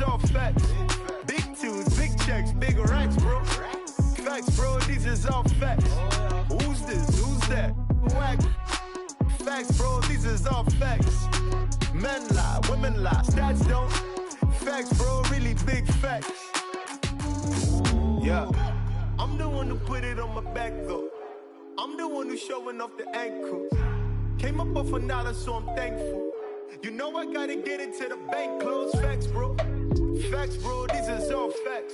all facts. Big tunes, big checks, big racks, bro. Facts, bro, these is all facts. Who's this? Who's that? Whack. Facts, bro, these is all facts. Men lie, women lie, stats don't. Facts, bro, really big facts. Yeah. I'm the one who put it on my back, though. I'm the one who's showing off the ankles. Came up off $1, so I'm thankful. You know I gotta get it to the bank close. Facts, bro. Facts, bro, these is all facts.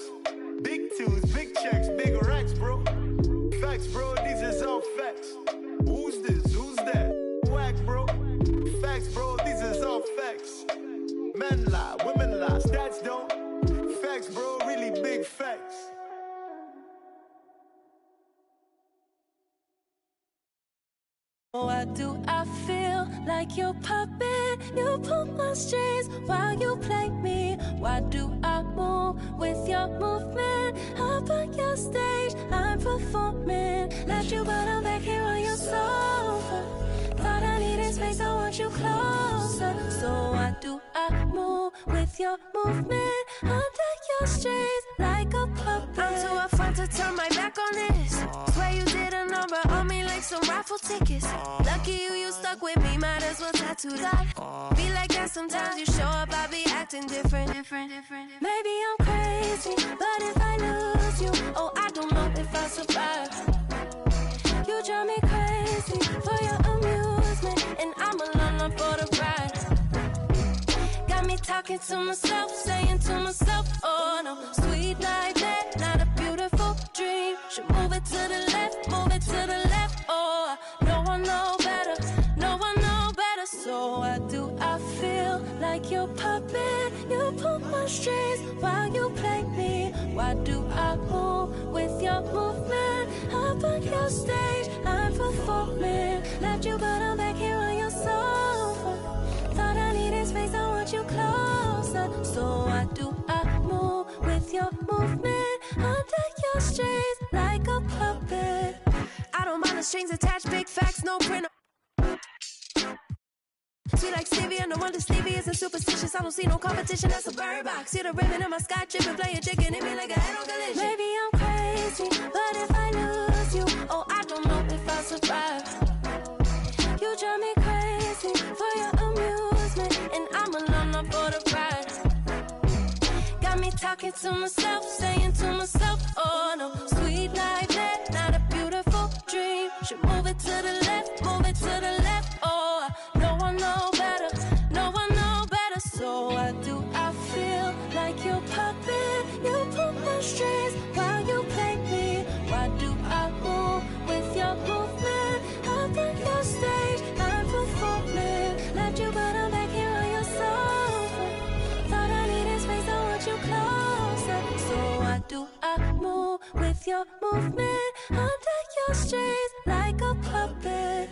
Big tunes, big checks, big racks, bro. Facts, bro, these is all facts. Who's this? Who's that? Whack, bro. Facts, bro, these is all facts. Men lie, women lie, stats don't. Facts, bro, really big facts. Why do I feel like your puppet? You pull my strings while you play me. Why do I move with your movement? Up on your stage, I'm performing. Left you, but I'm back here on your sofa. Thought I needed space, I want you closer. So why do I move with your movement? Under your strings like a puppet. I'm too upfront to turn my back on this. Swear you did a number on me like some raffle tickets. Lucky you stuck with me, might as well tattoo that. Be like that sometimes you show up, I be acting different. Maybe I'm crazy, but if I lose you, oh, I don't know if I survive. You drive me crazy for your amusement, and I'm alone for the ride. Got me talking to myself, saying to myself, oh no, sweet like that, not a beautiful dream. Should move it to the left, move it to the left, oh, no one know better, no one know better. So why do I feel like your puppet? You pull my strings while you play me. Why do I move with your movement? Up on your stage, I'm performing. Left you, but I'm back here on your sofa. Thought I needed space, I want you closer. So why do I move with your movement? Under your strings like a puppet. I don't mind the strings attached, big facts, no print. Sweet like Stevie, and no wonder Stevie isn't superstitious. I don't see no competition, that's a bird box. See the ribbon in my sky dripping, playing chicken, hit me like a head on collision. Maybe I'm crazy, but if I lose you, oh, I don't know if I survive. You drive me crazy for your amusement, and I'm alone for the ride. Got me talking to myself, saying to myself, oh no, sweet like that, not a beautiful dream. Should move it to the left, move it to the left, oh, no one know better, no one know better. So why do I feel like your puppet? You pull my strings while you play me. Why do I move with your movement? Up on your stage, I'm performing. Left you, but I'm back here on your sofa. Thought I needed space, I want you closer. So why do I move with your movement? Under your strings like a puppet.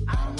I'm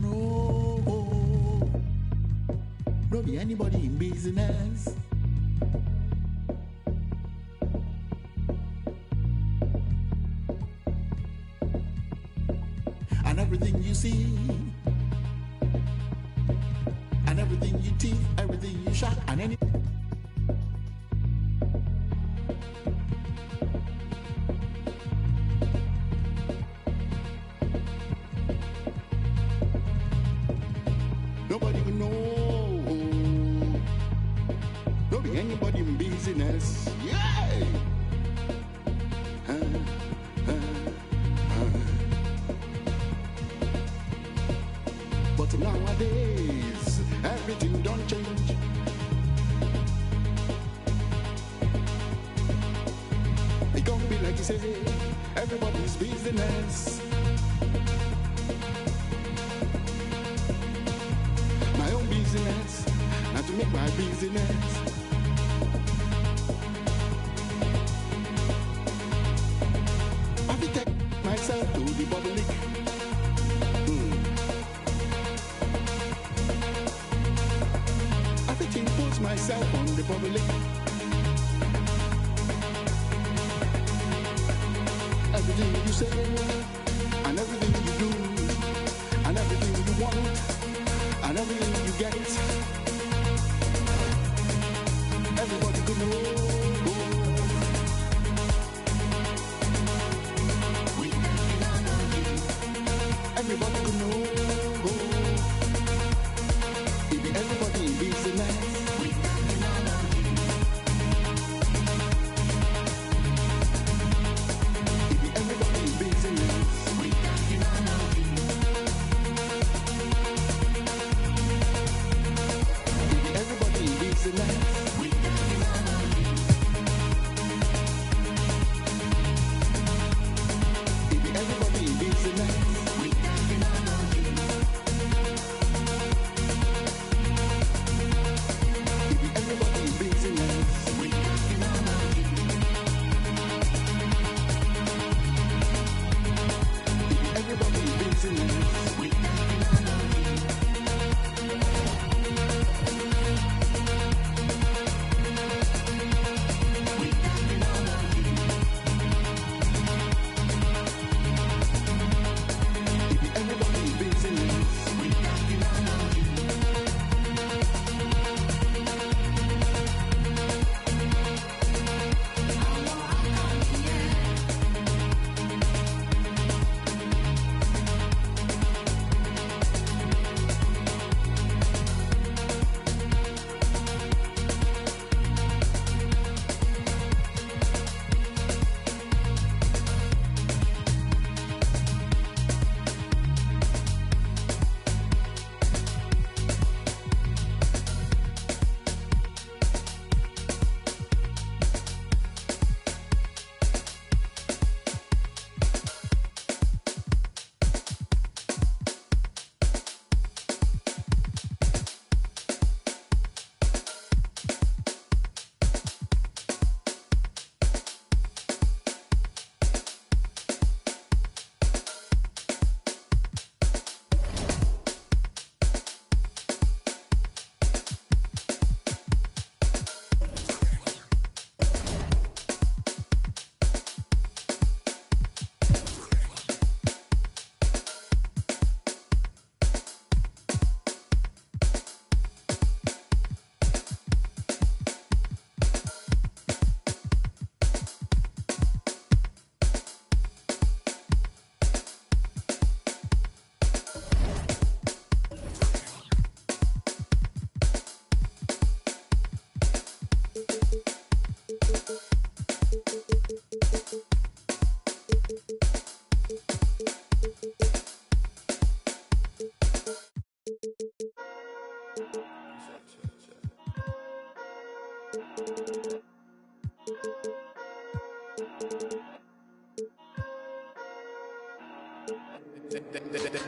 know. Don't be anybody in business. And everything you see, and everything you teeth, everything you shot, and any. Nobody will know. Don't be anybody in business. Yeah. But nowadays, everything don't change. It gonna be like you say, everybody's business. My own business, not to make my business. I will take myself to the public. I will impose myself on the public. Everything you say, and everything you do, and everything you want, and everything you get, everybody could know. Everybody could know. If everybody in business, if everybody in business, if everybody in business.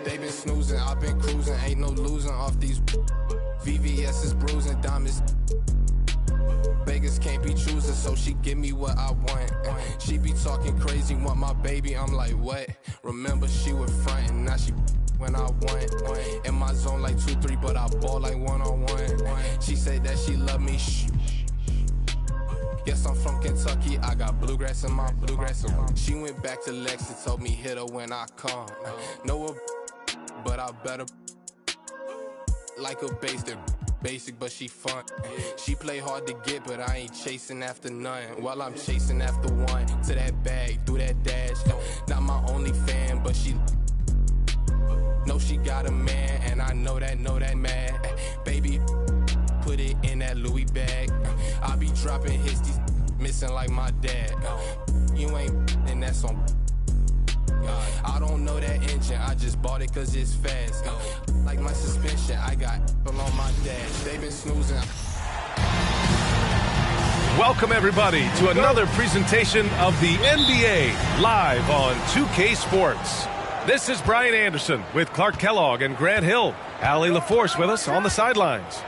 They been snoozing, I've been cruising, ain't no losing off these VVS is bruising, diamonds. Vegas can't be choosing, so she give me what I want. She be talking crazy, want my baby, I'm like, what? Remember she was frontin', now she when I want. In my zone like 2-3, but I ball like one-on-one. She said that she love me. Shh. Yes, I'm from Kentucky. I got bluegrass in my bluegrass. She went back to Lex and told me hit her when I come. Know her, but I better like a basic, but she fun. She play hard to get, but I ain't chasing after none. While I'm chasing after one, to that bag, through that dash. Not my only fan, but she know she got a man, and I know that man. Baby, put it in that Louis bag. I be dropping hits, these missing like my dad. You ain't in that song. I don't know that engine, I just bought it cause it's fast. Like my suspension, I got on my dash. They been snoozing. Welcome everybody to another presentation of the NBA live on 2K Sports. This is Brian Anderson with Clark Kellogg and Grant Hill. Allie LaForce with us on the sidelines.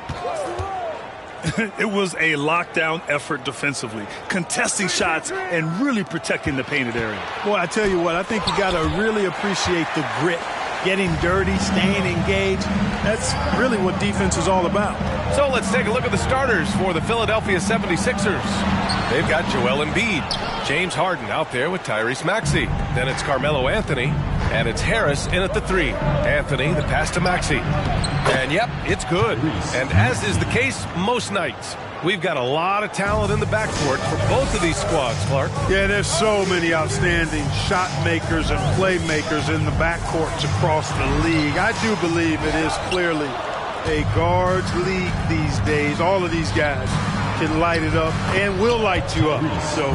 It was a lockdown effort defensively, contesting shots and really protecting the painted area. Boy, I tell you what, I think you got to really appreciate the grit, getting dirty, staying engaged. That's really what defense is all about. So let's take a look at the starters for the Philadelphia 76ers. They've got Joel Embiid, James Harden out there with Tyrese Maxey. Then it's Carmelo Anthony, and it's Harris in at the 3. Anthony, the pass to Maxey. And yep, it's good. And as is the case most nights, we've got a lot of talent in the backcourt for both of these squads, Clark. Yeah, there's so many outstanding shot makers and playmakers in the backcourts across the league. I do believe it is clearly a guards league these days. All of these guys can light it up and will light you up. So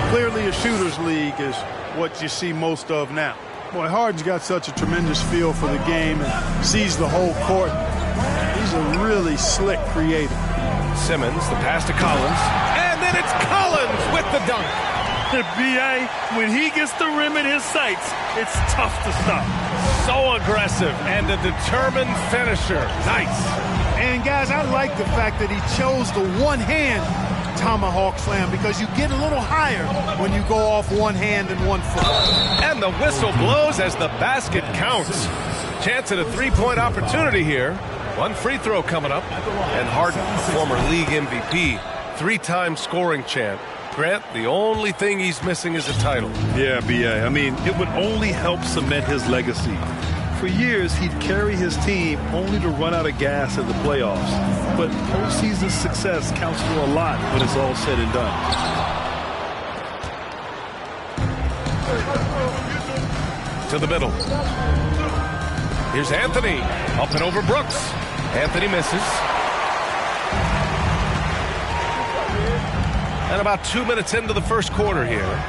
clearly a shooter's league is what you see most of now. Boy, Harden's got such a tremendous feel for the game and sees the whole court. He's a really slick creator. Simmons, the pass to Collins, and then it's Collins with the dunk. The B.A., when he gets the rim in his sights, it's tough to stop. So aggressive and a determined finisher. Nice. And guys, I like the fact that he chose the one-hand tomahawk slam because you get a little higher when you go off one hand and one foot. And the whistle blows as the basket counts. Chance at a three-point opportunity here. One free throw coming up. And Harden, former league MVP, 3-time scoring champ. Grant, the only thing he's missing is a title. Yeah, B.A. I mean, it would only help cement his legacy. For years, he'd carry his team only to run out of gas in the playoffs. But postseason success counts for a lot when it's all said and done. To the middle. Here's Anthony. Up and over Brooks. Anthony misses. And about 2 minutes into the first quarter here.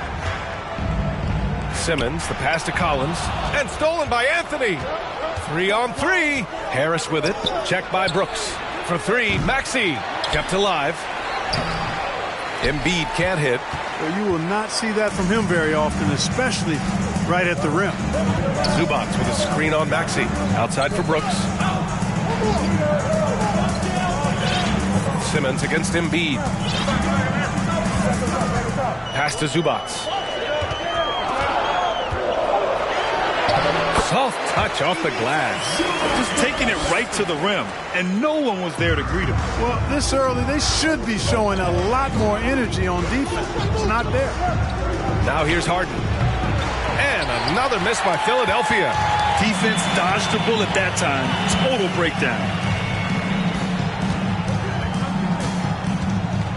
Simmons, the pass to Collins, and stolen by Anthony. 3-on-3. Harris with it. Checked by Brooks. For 3, Maxey. Kept alive. Embiid can't hit. Well, you will not see that from him very often, especially right at the rim. Zubac with a screen on Maxey. Outside for Brooks. Simmons against Embiid. Pass to Zubac. Soft touch off the glass. Just taking it right to the rim, and no one was there to greet him. Well, this early, they should be showing a lot more energy on defense. It's not there. Now here's Harden. And another miss by Philadelphia. Defense dodged a bullet that time. Total breakdown.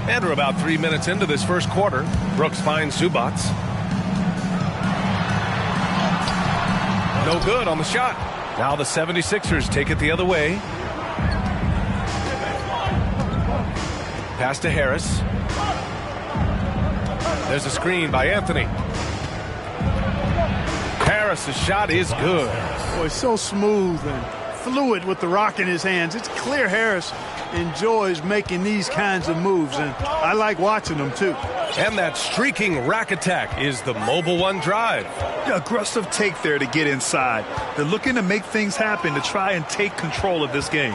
And we're about 3 minutes into this first quarter. Brooks finds Zubac. No good on the shot. Now the 76ers take it the other way. Pass to Harris. There's a screen by Anthony. Harris's shot is good. Boy, so smooth and fluid with the rock in his hands. It's clear Harris enjoys making these kinds of moves, and I like watching them too. And that streaking rack attack is the mobile one drive. The aggressive take there to get inside. They're looking to make things happen to try and take control of this game.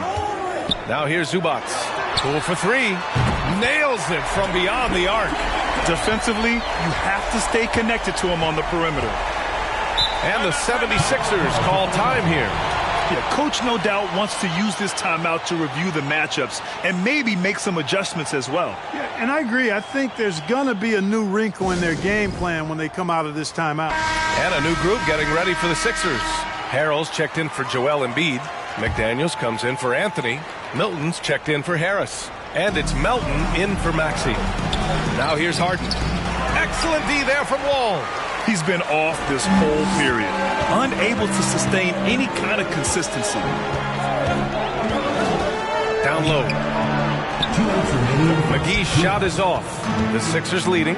Now here's Zubac. Cool for 3. Nails it from beyond the arc. Defensively, you have to stay connected to him on the perimeter. And the 76ers call time here. Yeah, coach no doubt wants to use this timeout to review the matchups and maybe make some adjustments as well. Yeah, and I agree. I think there's going to be a new wrinkle in their game plan when they come out of this timeout. And a new group getting ready for the Sixers. Harrell's checked in for Joel Embiid. McDaniels comes in for Anthony. Milton's checked in for Harris. And it's Melton in for Maxey. Now here's Harden. Excellent D there from Wall. He's been off this whole period, unable to sustain any kind of consistency. Down low. McGee's shot is off. The Sixers leading.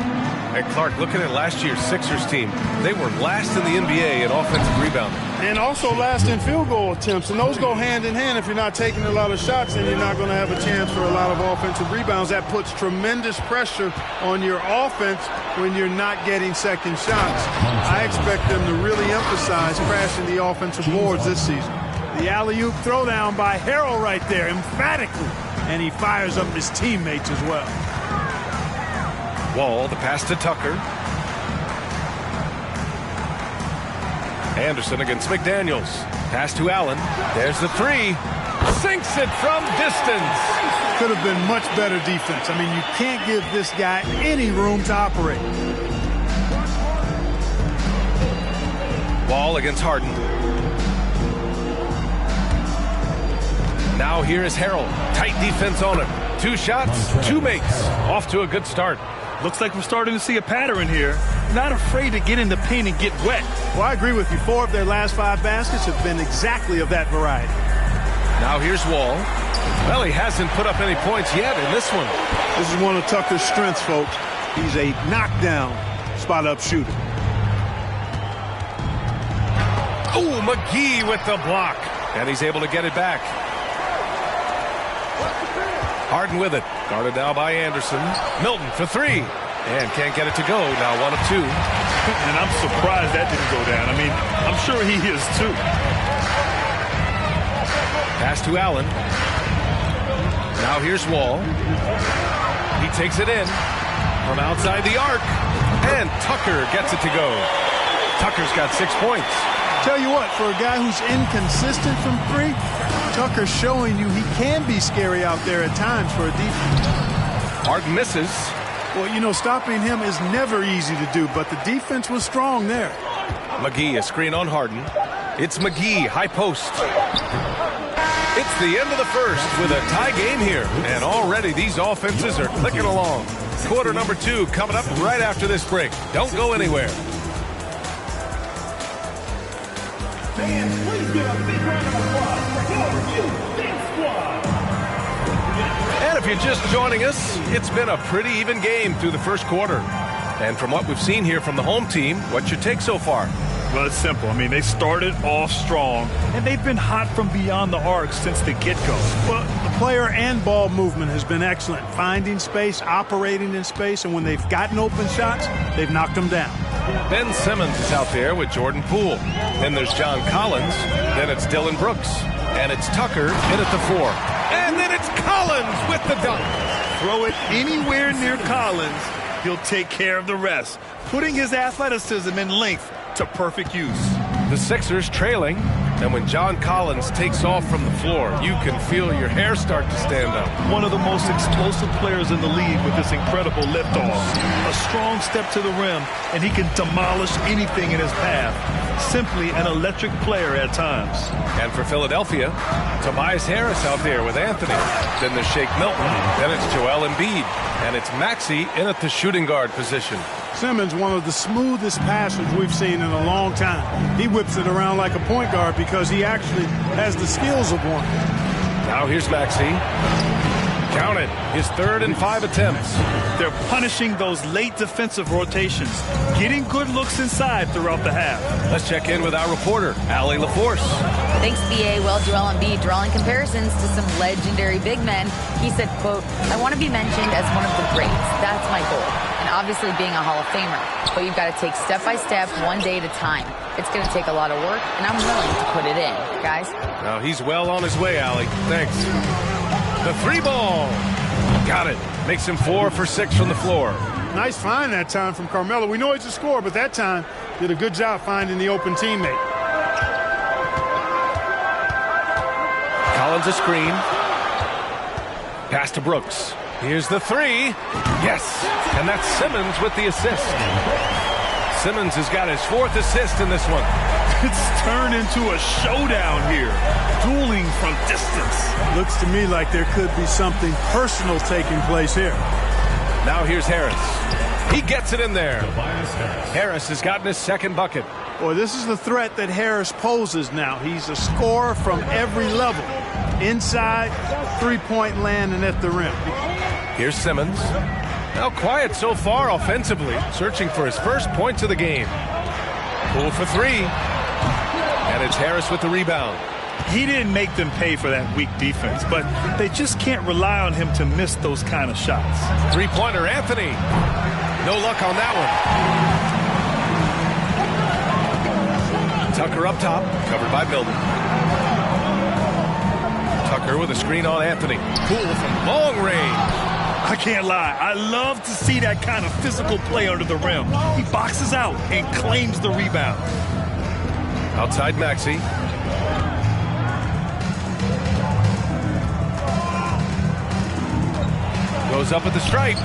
And Clark, looking at last year's Sixers team, they were last in the NBA in offensive rebounding. And also last in field goal attempts. And those go hand in hand. If you're not taking a lot of shots, then you're not going to have a chance for a lot of offensive rebounds. That puts tremendous pressure on your offense when you're not getting second shots. I expect them to really emphasize crashing the offensive boards this season. The alley-oop throwdown by Harrell right there, emphatically. And he fires up his teammates as well. Wall, the pass to Tucker. Anderson against McDaniels. Pass to Allen. There's the three. Sinks it from distance. Could have been much better defense. I mean, you can't give this guy any room to operate. Wall against Harden. Now here is Harrell. Tight defense on him. 2 shots, 2 makes. Off to a good start. Looks like we're starting to see a pattern here. Not afraid to get in the paint and get wet. Well, I agree with you. 4 of their last 5 baskets have been exactly of that variety. Now here's Wall. Well, he hasn't put up any points yet in this one. This is one of Tucker's strengths, folks. He's a knockdown spot-up shooter. Oh, McGee with the block. And he's able to get it back. Harden with it. Guarded now by Anderson. Milton for 3. And can't get it to go. Now 1 of 2. And I'm surprised that didn't go down. I mean, I'm sure he is too. Pass to Allen. Now here's Wall. He takes it in from outside the arc. And Tucker gets it to go. Tucker's got 6 points. Tell you what, for a guy who's inconsistent from 3, Tucker's showing you he can be scary out there at times for a defense. Harden misses. Well, you know, stopping him is never easy to do, but the defense was strong there. McGee, a screen on Harden. It's McGee, high post. It's the end of the first with a tie game here. And already these offenses are clicking along. Quarter number 2 coming up right after this break. Don't go anywhere. Fans, please give a big round of applause for your Dance Squad. And if you're just joining us, it's been a pretty even game through the first quarter. And from what we've seen here from the home team, what's your take so far? Well, it's simple. I mean, they started off strong, and they've been hot from beyond the arc since the get-go. Well, the player and ball movement has been excellent. Finding space, operating in space, and when they've gotten open shots, they've knocked them down. Ben Simmons is out there with Jordan Poole. Then there's John Collins. Then it's Dylan Brooks. And it's Tucker in at the 4. And then it's Collins with the dunk. Throw it anywhere near Collins, he'll take care of the rest, putting his athleticism and length to perfect use. The Sixers trailing, and when John Collins takes off from the floor, you can feel your hair start to stand up. One of the most explosive players in the league with this incredible liftoff. A strong step to the rim, and he can demolish anything in his path. Simply an electric player at times. And for Philadelphia, Tobias Harris out there with Anthony. Then there's Shake Milton. Then it's Joel Embiid. And it's Maxey in at the shooting guard position. Simmons, one of the smoothest passers we've seen in a long time. He whips it around like a point guard because he actually has the skills of one. Now here's Maxey. Count it. His 3rd and 5 attempts. They're punishing those late defensive rotations, getting good looks inside throughout the half. Let's check in with our reporter, Allie LaForce. Thanks, B.A. Well, Joel Embiid drawing comparisons to some legendary big men. He said, quote, "I want to be mentioned as one of the greats. That's my goal. And obviously being a Hall of Famer. But you've got to take step by step, one day at a time. It's going to take a lot of work, and I'm willing to put it in, guys." Now he's well on his way, Allie. Thanks. The 3 ball. Got it. Makes him 4 for 6 from the floor. Nice find that time from Carmelo. We know he's a scorer, but that time did a good job finding the open teammate. Collins a screen. Pass to Brooks. Here's the three. Yes. And that's Simmons with the assist. Simmons has got his 4th assist in this one. It's turned into a showdown here. Dueling from distance. Looks to me like there could be something personal taking place here. Now here's Harris. He gets it in there. Harris has gotten his 2nd bucket. Boy, this is the threat that Harris poses now. He's a scorer from every level. Inside, three-point land, and at the rim. Here's Simmons. Now quiet so far offensively, searching for his first points of the game. Pull for 3. And it's Harris with the rebound. He didn't make them pay for that weak defense, but they just can't rely on him to miss those kind of shots. Three-pointer, Anthony. No luck on that one. Tucker up top, covered by Milton. Tucker with a screen on Anthony. Poole from long range. I can't lie. I love to see that kind of physical play under the rim. He boxes out and claims the rebound. Outside Maxey. Goes up at the stripe.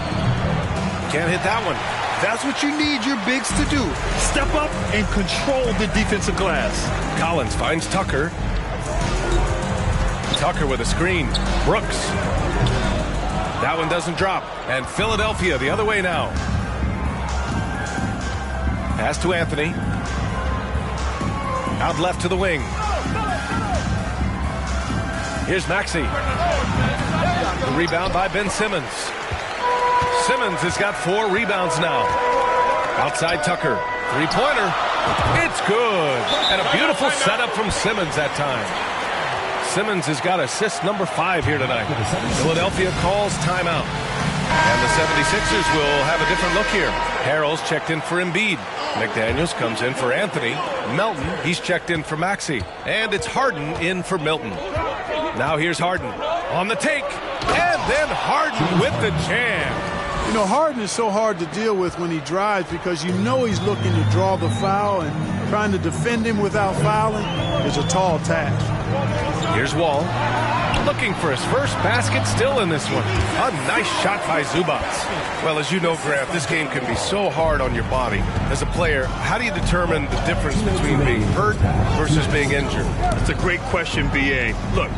Can't hit that one. That's what you need your bigs to do. Step up and control the defensive glass. Collins finds Tucker. Tucker with a screen. Brooks. That one doesn't drop. And Philadelphia the other way now. Pass to Anthony. Out left to the wing. Here's Maxey. The rebound by Ben Simmons. Simmons has got 4 rebounds now. Outside Tucker. Three-pointer. It's good. And a beautiful setup from Simmons that time. Simmons has got assist number 5 here tonight. Philadelphia calls timeout. And the 76ers will have a different look here. Harrell's checked in for Embiid. McDaniels comes in for Anthony. Melton, he's checked in for Maxey. And it's Harden in for Milton. Now here's Harden on the take. And then Harden with the jam. You know, Harden is so hard to deal with when he drives because you know he's looking to draw the foul, and trying to defend him without fouling is a tall task. Here's Wall. Looking for his first basket still in this one. A nice shot by Zubac. Well, as you know, Grant, this game can be so hard on your body. As a player, how do you determine the difference between being hurt versus being injured? That's a great question, B.A. Look,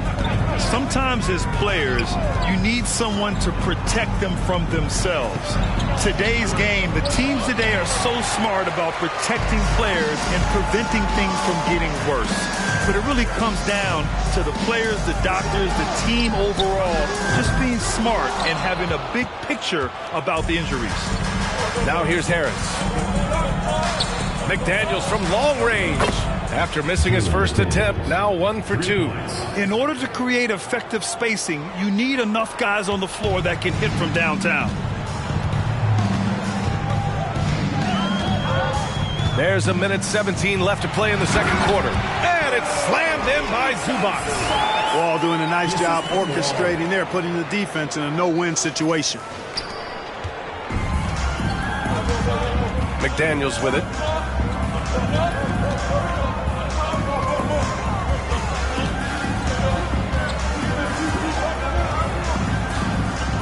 sometimes as players, you need someone to protect them from themselves. Today's game, the teams today are so smart about protecting players and preventing things from getting worse. But it really comes down to the players, the doctors, the team overall, just being smart and having a big picture about the injuries. Now here's Harris. McDaniels from long range. After missing his first attempt, now 1 for 2. In order to create effective spacing, you need enough guys on the floor that can hit from downtown. There's 1:17 left to play in the second quarter. And it's slammed in by Zubac. Wall doing a nice job orchestrating there, putting the defense in a no-win situation. McDaniels with it.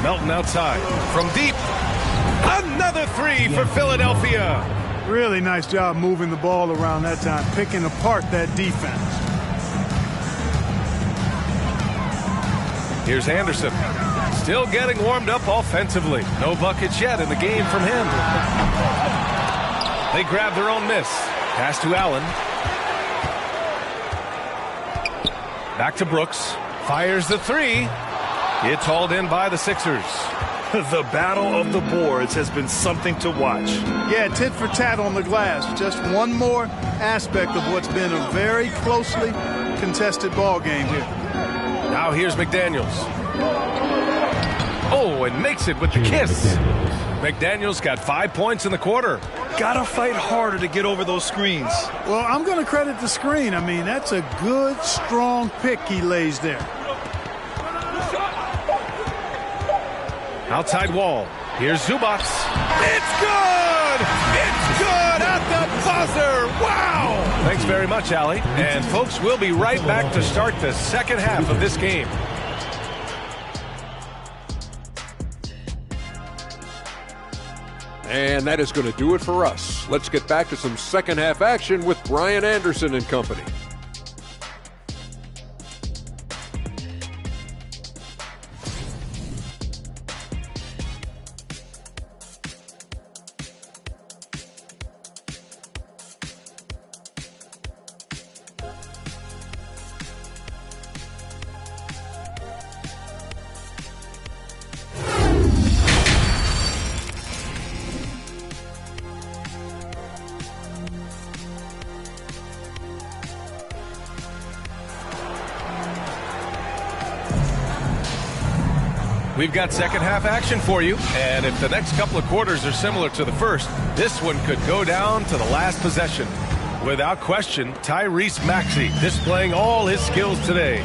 Melton outside. From deep. Another 3 for Philadelphia. Really nice job moving the ball around that time, picking apart that defense. Here's Anderson. Still getting warmed up offensively. No buckets yet in the game from him. They grab their own miss. Pass to Allen. Back to Brooks. Fires the 3. It's hauled in by the Sixers. The battle of the boards has been something to watch. Yeah, tit for tat on the glass. Just one more aspect of what's been a very closely contested ball game here. Now here's McDaniels. Oh, and makes it with the kiss. McDaniels got 5 points in the quarter. Gotta fight harder to get over those screens. Well, I'm going to credit the screen. I mean, that's a good, strong pick he lays there. Outside Wall. Here's Zubac. It's good! It's good at the buzzer! Wow! Thanks very much, Allie. And folks, we'll be right back to start the second half of this game. And that is going to do it for us. Let's get back to some second half action with Brian Anderson and company. We've got second half action for you, and if the next couple of quarters are similar to the first, this one could go down to the last possession. Without question, Tyrese Maxey displaying all his skills today.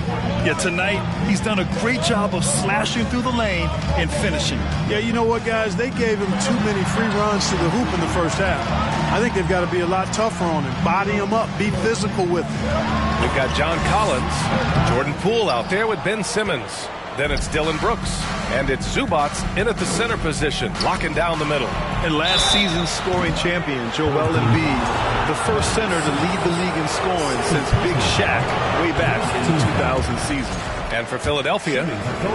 Yeah, tonight he's done a great job of slashing through the lane and finishing. Yeah, you know what, guys? They gave him too many free runs to the hoop in the first half. I think they've got to be a lot tougher on him. Body him up. Be physical with him. We've got John Collins, Jordan Poole out there with Ben Simmons. Then it's Dylan Brooks, and it's Zubats in at the center position, locking down the middle. And last season's scoring champion, Joel Embiid, the first center to lead the league in scoring since Big Shaq way back in the 2000 season. And for Philadelphia,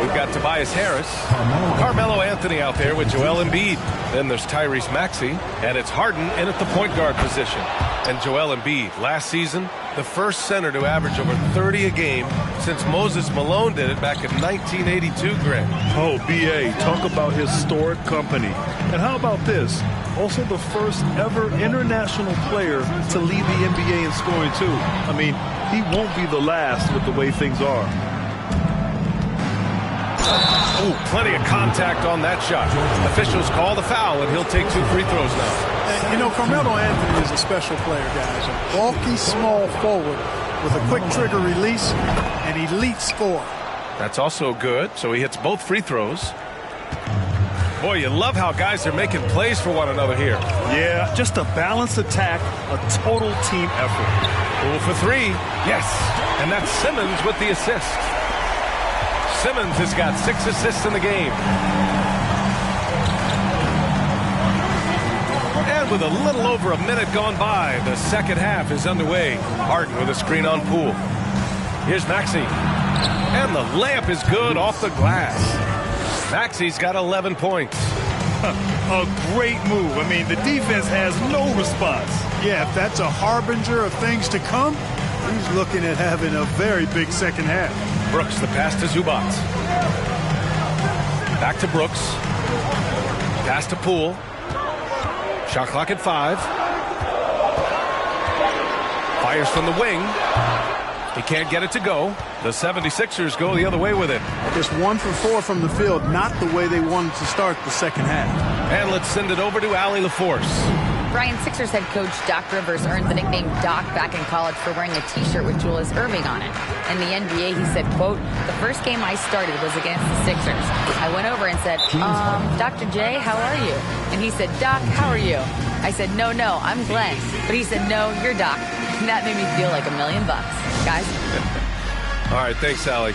we've got Tobias Harris, Carmelo Anthony out there with Joel Embiid. Then there's Tyrese Maxey, and it's Harden in at the point guard position. And Joel Embiid, last season, the first center to average over 30 a game since Moses Malone did it back in 1982, Greg. Oh, B.A., talk about historic company. And how about this? Also the first ever international player to lead the NBA in scoring, too. I mean, he won't be the last with the way things are. Oh, plenty of contact on that shot. Officials call the foul, and he'll take 2 free throws now. And, you know, Carmelo Anthony is a special player, guys. A bulky, small forward with a quick trigger release, an elite scorer. That's also good, so he hits both free throws. Boy, you love how guys are making plays for one another here. Yeah, just a balanced attack, a total team effort. Poole for 3. Yes, and that's Simmons with the assist. Simmons has got 6 assists in the game. And with a little over a minute gone by, the second half is underway. Harden with a screen on Poole. Here's Maxey. And the layup is good off the glass. Maxey's got 11 points. A great move. I mean, the defense has no response. Yeah, if that's a harbinger of things to come, he's looking at having a very big second half. Brooks, the pass to Zubats. Back to Brooks. Pass to Poole. Shot clock at 5. Fires from the wing. He can't get it to go. The 76ers go the other way with it. Just 1 for 4 from the field, not the way they wanted to start the second half. And let's send it over to Allie LaForce. Brian, Sixers head coach Doc Rivers earned the nickname Doc back in college for wearing a T-shirt with Julius Erving on it. In the NBA, he said, quote, "The first game I started was against the Sixers. I went over and said, Dr. J, how are you?" And he said, "Doc, how are you?" I said, no, I'm Glenn." But he said, "No, you're Doc." And that made me feel like $1 million, guys. All right, thanks, Allie.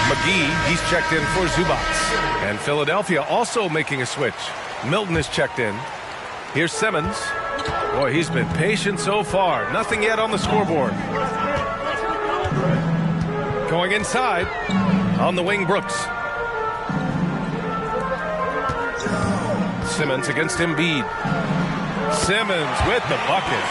McGee, he's checked in for Zubats. And Philadelphia also making a switch. Milton is checked in. Here's Simmons. Boy, he's been patient so far. Nothing yet on the scoreboard. Going inside. On the wing, Brooks. Simmons against Embiid. Simmons with the bucket.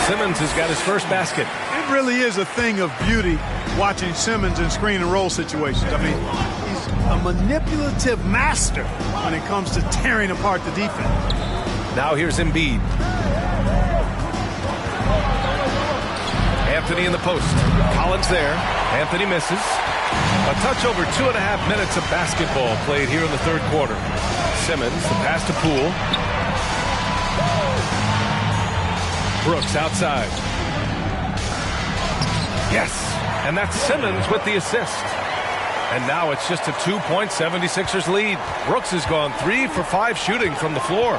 Simmons has got his first basket. It really is a thing of beauty watching Simmons in screen and roll situations. I mean, he's a manipulative master when it comes to tearing apart the defense. Now here's Embiid. Anthony in the post. Collins there. Anthony misses. A touch over 2.5 minutes of basketball played here in the third quarter. Simmons, the pass to Poole. Brooks outside. Yes, and that's Simmons with the assist. And now it's just a 2-point 76ers lead. Brooks has gone 3 for 5 shooting from the floor.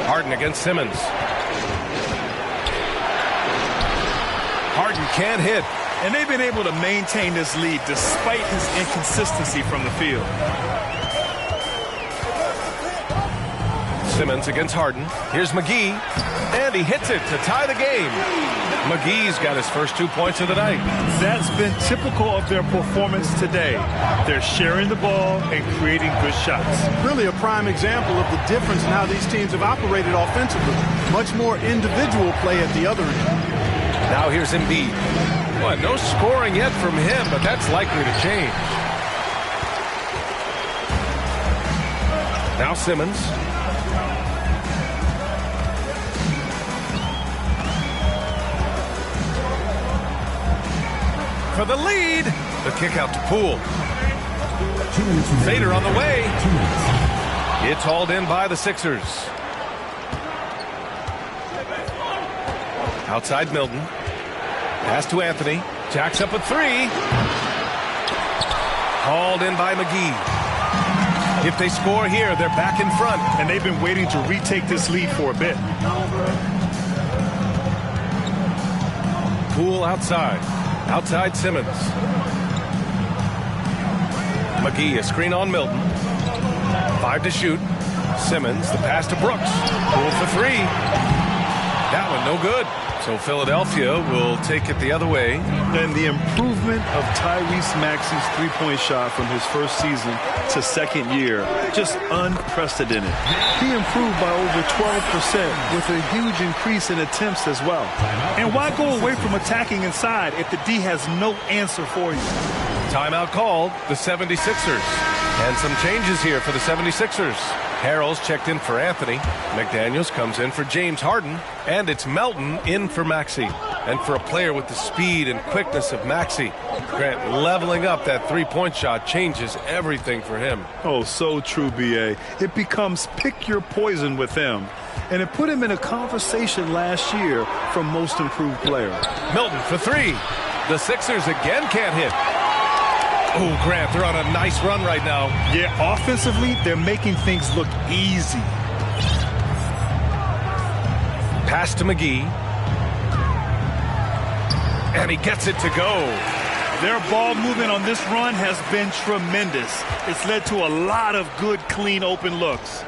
Harden against Simmons. Harden can't hit. And they've been able to maintain this lead despite his inconsistency from the field. Simmons against Harden. Here's McGee. And he hits it to tie the game. McGee's got his first 2 points of the night. That's been typical of their performance today. They're sharing the ball and creating good shots. Really a prime example of the difference in how these teams have operated offensively. Much more individual play at the other end. Now here's Embiid. Well, no scoring yet from him, but that's likely to change. Now Simmons. For the lead. The kick out to Poole. Fader on the way. It's hauled in by the Sixers. Outside Milton. Pass to Anthony. Jacks up a 3. Hauled in by McGee. If they score here, they're back in front. And they've been waiting to retake this lead for a bit. Poole outside. Outside Simmons. McGee, a screen on Milton. 5 to shoot. Simmons, the pass to Brooks. Poole for 3. That one no good. So Philadelphia will take it the other way. And the improvement of Tyrese Maxey's three-point shot from his first season to second year, just unprecedented. He improved by over 12% with a huge increase in attempts as well. And why go away from attacking inside if the D has no answer for you? Timeout called, the 76ers. And some changes here for the 76ers. Harrell's checked in for Anthony. McDaniels comes in for James Harden. And it's Melton in for Maxey. And for a player with the speed and quickness of Maxey, Grant, leveling up that three-point shot changes everything for him. Oh, so true, B.A. It becomes pick your poison with him. And it put him in a conversation last year for most improved player. Milton for 3. The Sixers again can't hit. Oh, Grant, they're on a nice run right now. Yeah, offensively, they're making things look easy. Pass to McGee. And he gets it to go. Their ball movement on this run has been tremendous. It's led to a lot of good, clean, open looks.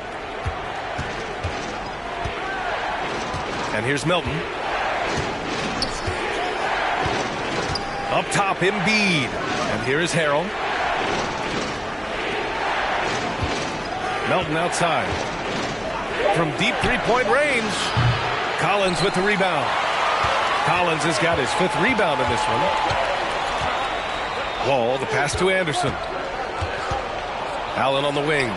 And here's Milton. Up top, Embiid. And here is Harrell. Melton outside. From deep three-point range. Collins with the rebound. Collins has got his 5th rebound in this one. Wall, the pass to Anderson. Allen on the wing.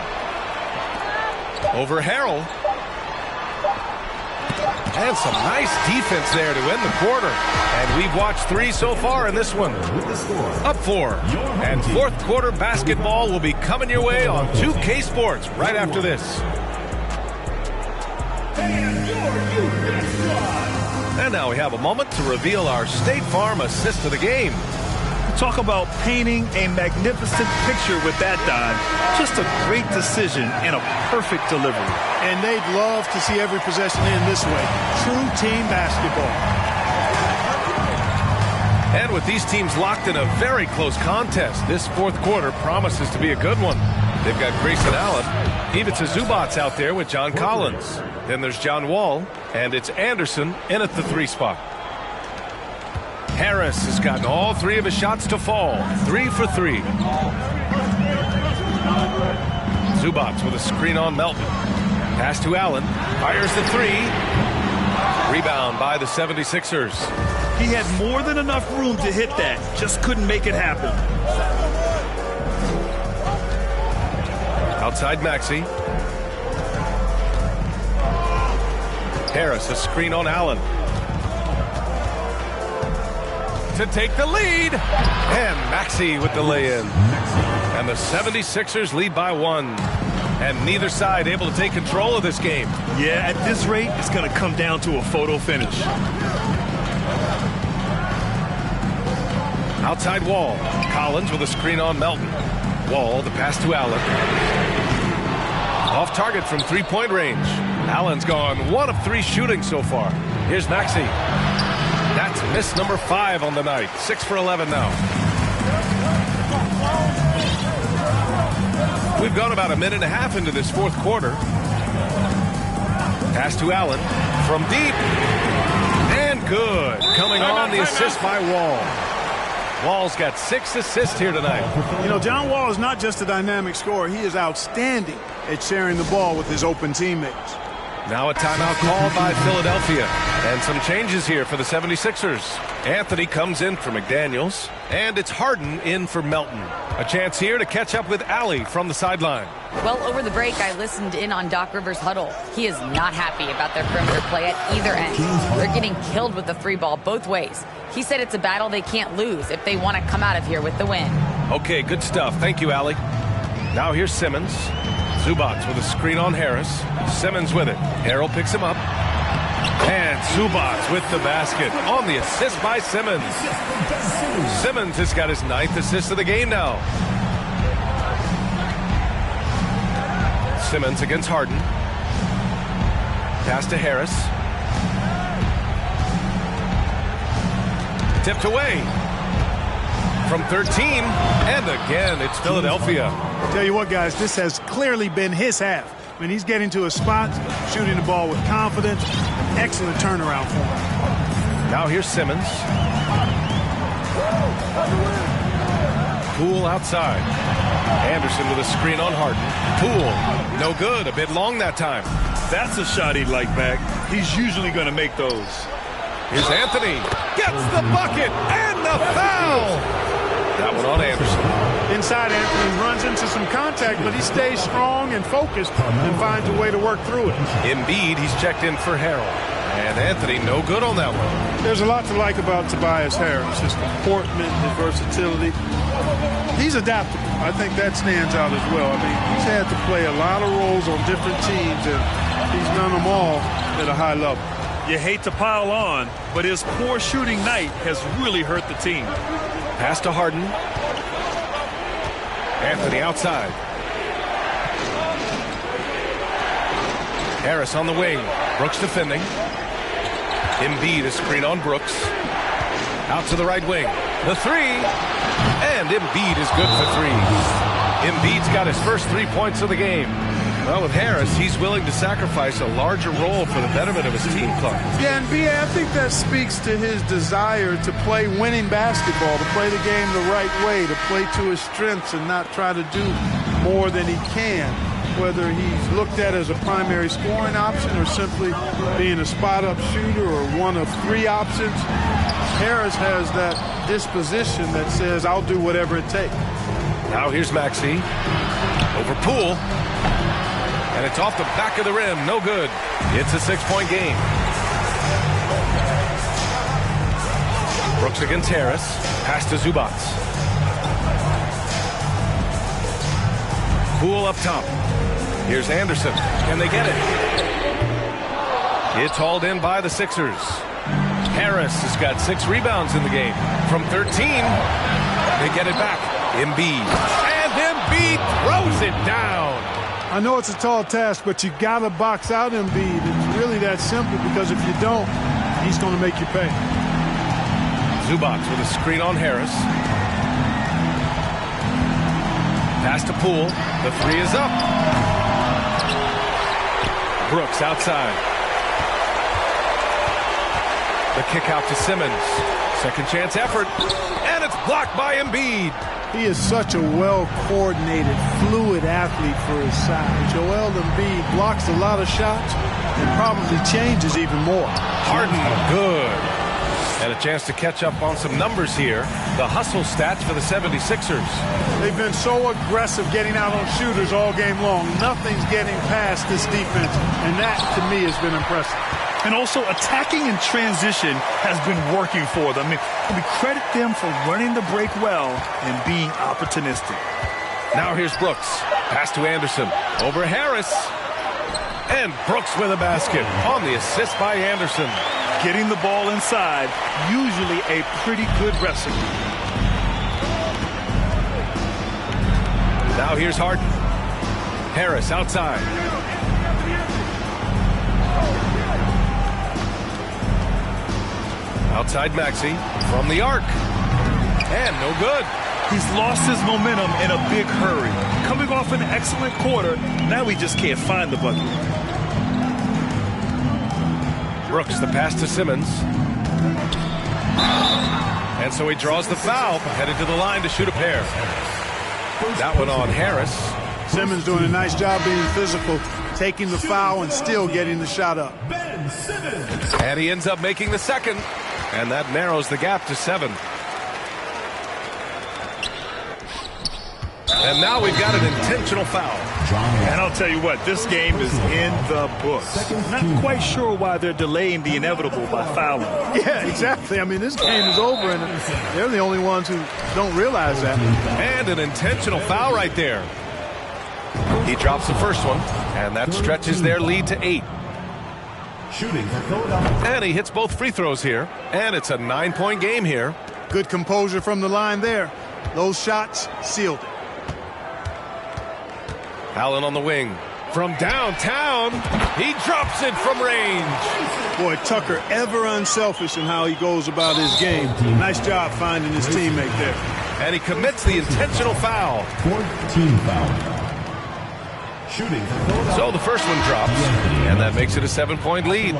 Over Harrell. And some nice defense there to end the quarter. And we've watched 3 so far in this one. Up 4. And 4th quarter basketball will be coming your way on 2K Sports right after this. And now we have a moment to reveal our State Farm assist of the game. Talk about painting a magnificent picture with that, Don. Just a great decision and a perfect delivery. And they'd love to see every possession end this way. True team basketball. And with these teams locked in a very close contest, this 4th quarter promises to be a good one. They've got Grayson Allen. Ivica Zubac's out there with John Collins. Then there's John Wall, and it's Anderson in at the 3 spot. Harris has gotten all 3 of his shots to fall. 3 for 3. Zubac with a screen on Melton. Pass to Allen. Fires the 3. Rebound by the 76ers. He had more than enough room to hit that. Just couldn't make it happen. Outside Maxey. Harris, a screen on Allen. To take the lead. And Maxey with the lay-in. And the 76ers lead by 1. And neither side able to take control of this game. Yeah, at this rate, it's going to come down to a photo finish. Outside Wall. Collins with a screen on Melton. Wall, the pass to Allen. Off target from three-point range. Allen's gone 1 of 3 shooting so far. Here's Maxey. That's miss number 5 on the night. 6 for 11 now. We've gone about a minute and a half into this fourth quarter. Pass to Allen from deep. And good. Coming on the assist by Wall. Wall's got 6 assists here tonight. You know, John Wall is not just a dynamic scorer. He is outstanding at sharing the ball with his open teammates. Now a timeout called by Philadelphia. And some changes here for the 76ers. Anthony comes in for McDaniels. And it's Harden in for Melton. A chance here to catch up with Allie from the sideline. Well, over the break, I listened in on Doc Rivers' huddle. He is not happy about their perimeter play at either end. They're getting killed with the free ball both ways. He said it's a battle they can't lose if they want to come out of here with the win. Okay, good stuff. Thank you, Allie. Now here's Simmons. Zubac with a screen on Harris. Simmons with it. Harrell picks him up. And Zubac with the basket on the assist by Simmons. Simmons has got his 9th assist of the game now. Simmons against Harden. Pass to Harris. Tipped away. From 13, and again, it's Philadelphia. I'll tell you what, guys, this has clearly been his half. I mean, he's getting to his spots, shooting the ball with confidence. Excellent turnaround for him. Now here's Simmons. Poole outside. Anderson with a screen on Harden. Poole, no good, a bit long that time. That's a shot he'd like back. He's usually going to make those. Here's Anthony. Gets the bucket and the foul. That one on Anderson. Inside, Anthony runs into some contact, but he stays strong and focused and finds a way to work through it. Embiid, he's checked in for Harrell. And Anthony, no good on that one. There's a lot to like about Tobias Harris. His comportment, his versatility. He's adaptable. I think that stands out as well. I mean, he's had to play a lot of roles on different teams, and he's done them all at a high level. You hate to pile on, but his poor shooting night has really hurt the team. Pass to Harden. Anthony outside. Harris on the wing. Brooks defending. Embiid a screen on Brooks. Out to the right wing. The three. And Embiid is good for 3. Embiid's got his first 3 points of the game. Well, with Harris, he's willing to sacrifice a larger role for the betterment of his team club. Yeah, and B.A., I think that speaks to his desire to play winning basketball, to play the game the right way, to play to his strengths and not try to do more than he can, whether he's looked at as a primary scoring option or simply being a spot-up shooter or one of 3 options. Harris has that disposition that says, I'll do whatever it takes. Now here's Maxey. Over Poole. And it's off the back of the rim. No good. It's a 6-point game. Brooks against Harris. Pass to Zubac. Poole up top. Here's Anderson. Can they get it? It's hauled in by the Sixers. Harris has got 6 rebounds in the game. From 13, they get it back. Embiid. And Embiid throws it down. I know it's a tall task, but you got to box out Embiid. It's really that simple, because if you don't, he's going to make you pay. Zubac with a screen on Harris. Pass to Poole. The 3 is up. Brooks outside. The kick out to Simmons. Second chance effort. And it's blocked by Embiid. He is such a well-coordinated, fluid athlete for his size. Joel Embiid blocks a lot of shots and probably changes even more. Harden, good. And a chance to catch up on some numbers here. The hustle stats for the 76ers. They've been so aggressive getting out on shooters all game long. Nothing's getting past this defense, and that, to me, has been impressive. And also, attacking in transition has been working for them. I mean, we credit them for running the break well and being opportunistic. Now here's Brooks. Pass to Anderson. Over Harris. And Brooks with a basket on the assist by Anderson. Getting the ball inside, usually a pretty good recipe. Now here's Harden. Harris outside. Outside Maxey from the arc. And no good. He's lost his momentum in a big hurry. Coming off an excellent quarter, now he just can't find the bucket. Brooks, the pass to Simmons. And so he draws the foul, headed to the line to shoot a pair. That one on Harris. Simmons doing a nice job being physical, taking the foul and still getting the shot up. And he ends up making the second, and that narrows the gap to 7. And now we've got an intentional foul. And I'll tell you what, this game is in the books. Not quite sure why they're delaying the inevitable by fouling. Yeah, exactly. I mean, this game is over, and they're the only ones who don't realize that. And an intentional foul right there. He drops the first one, and that stretches their lead to 8. And he hits both free throws here, and it's a 9-point game here. Good composure from the line there. Those shots sealed it. Allen on the wing. From downtown, he drops it from range. Boy, Tucker ever unselfish in how he goes about his game. Nice job finding his teammate there. And he commits the intentional foul. Team foul. So the first one drops, and that makes it a 7-point lead.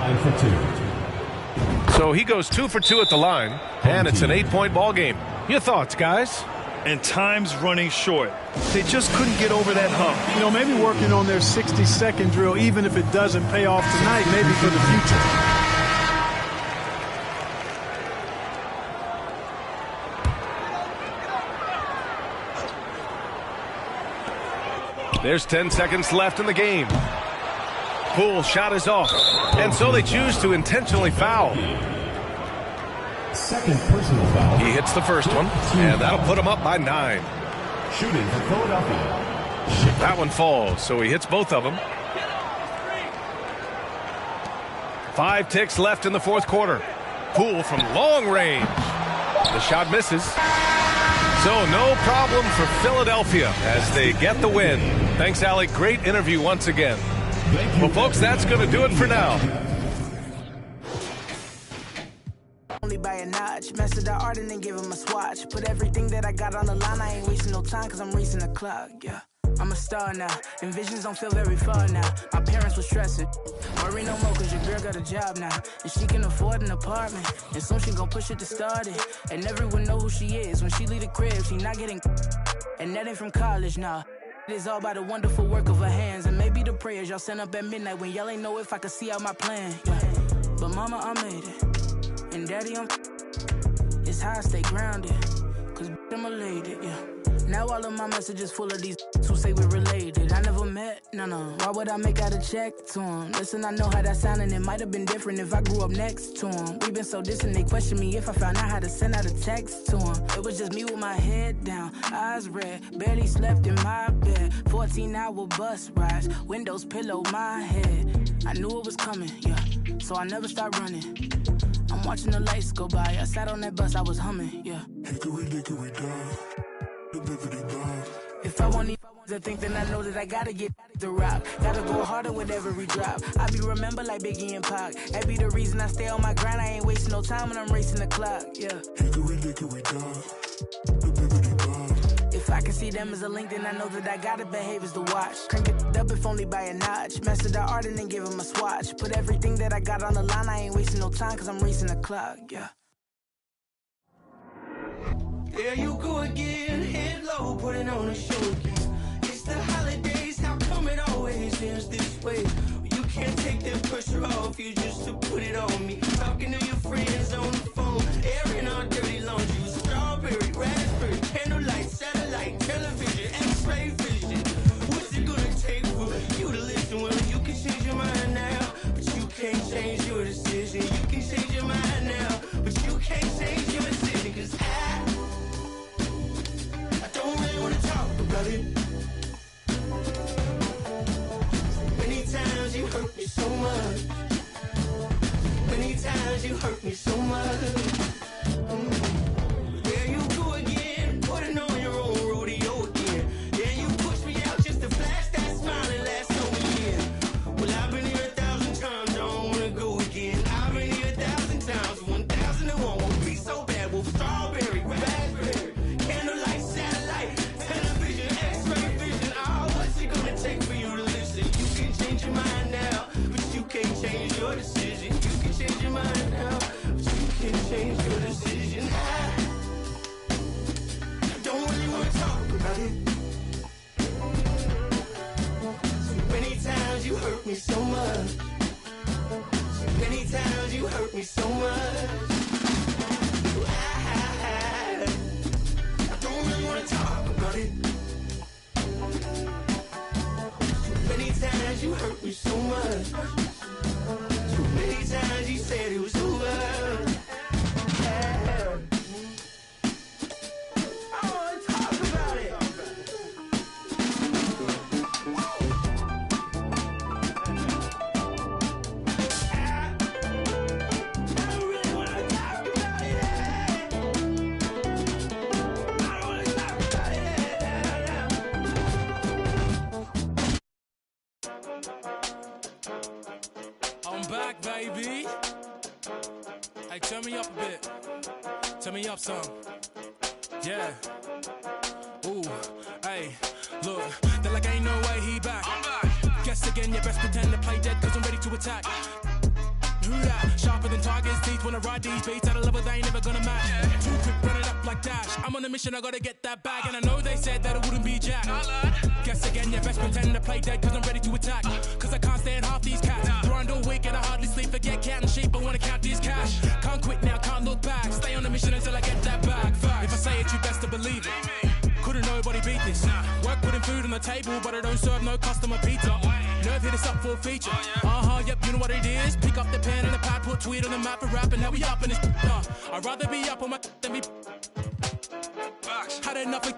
So he goes 2 for 2 at the line, and it's an 8-point ball game. Your thoughts, guys? And time's running short. They just couldn't get over that hump. You know, maybe working on their 60-second drill, even if it doesn't pay off tonight, maybe for the future. There's 10 seconds left in the game. Poole's shot is off, and so they choose to intentionally foul. Second personal foul. He hits the first one, and that'll put him up by 9. Shooting for Philadelphia. That one falls, so he hits both of them. 5 ticks left in the fourth quarter. Poole from long range. The shot misses. So no problem for Philadelphia as they get the win. Thanks, Alec. Great interview once again. Well, folks, that's going to do it for now. Only by a notch, master the art and then give him a swatch. Put everything that I got on the line, I ain't wasting no time cause I'm racing the clock, yeah. I'm a star now, and visions don't feel very far now. My parents was stressing, worry no more cause your girl got a job now. And she can afford an apartment, and soon she gon' push it to start it. And everyone know who she is, when she leave the crib, she not getting. And that ain't from college, nah. It is all by the wonderful work of her hands. And maybe the prayers y'all sent up at midnight when y'all ain't know if I could see out my plan, yeah. But mama, I made it. And daddy, it's how I stay grounded, cause I'm a lady, yeah. Now all of my messages full of these who say we're related. I never met, no. Why would I make out a check to him? Listen, I know how that sounded, it might have been different if I grew up next to him. We've been so distant, they question me if I found out how to send out a text to him. It was just me with my head down, eyes red, barely slept in my bed. 14-hour bus rides, windows pillow my head. I knew it was coming, yeah, so I never stopped running. I'm watching the lights go by, I sat on that bus, I was humming, yeah. Hickory dog. If I want to think, then I know that I gotta get the rock. Gotta go harder with every drop. I be remembered like Biggie and Pac. That be the reason I stay on my grind. I ain't wasting no time when I'm racing the clock, yeah. Hickory dog. If I can see them as a link, then I know that I gotta behave as the watch. Crank it up if only by a notch. Master the art and then give him a swatch. Put everything that I got on the line. I ain't wasting no time cause I'm racing the clock, yeah. There you go again, head low, putting on a show again. It's the holidays, how come it always ends this way? You can't take that pressure off you just to put it on me. Talking to your friends on the phone, airing our dirty laundry. Strawberry, raspberry, candlelight, satellite, television, x-ray vision. What's it gonna take for you to listen? Well, you can change your mind now, but you can't change your decision. You can change your mind now, but you can't change your decision. Cause I don't really wanna talk about it. Many times you hurt me so much. Many times you hurt me so much. There you go again, putting on your own rodeo again. Yeah, you put much. I don't really want to talk about it. Too many times you hurt me so much. Too many times you said it was over. I'm back, baby. Hey, turn me up a bit. Turn me up some. Yeah. Ooh, hey, look, they're like ain't no way he back. I'm back. Guess again, you best pretend to play dead, cause I'm ready to attack. Who that? Sharper than tigers' teeth when I ride these beats at a level they ain't never gonna match. Too quick, run it up like Dash. I'm on a mission, I gotta get that bag. And I know they said that it wouldn't be Jack. Guess again, you best pretend to play dead, cause I'm ready to attack. Cause I can't stand half these cats. Grind all week and I hardly sleep. Forget cat and sheep, I wanna count these cash. Can't quit now, can't look back. Stay on a mission until I get that bag. If I say it, you best to believe it. Couldn't nobody beat this. Work putting food on the table, but I don't serve no customer pizza. Nerve hit us up for a feature. Yep, you know what it is. Pick up the pen and the pad, put tweet on the map for rapping. Now we up in this. I'd rather be up on my than be. Had enough of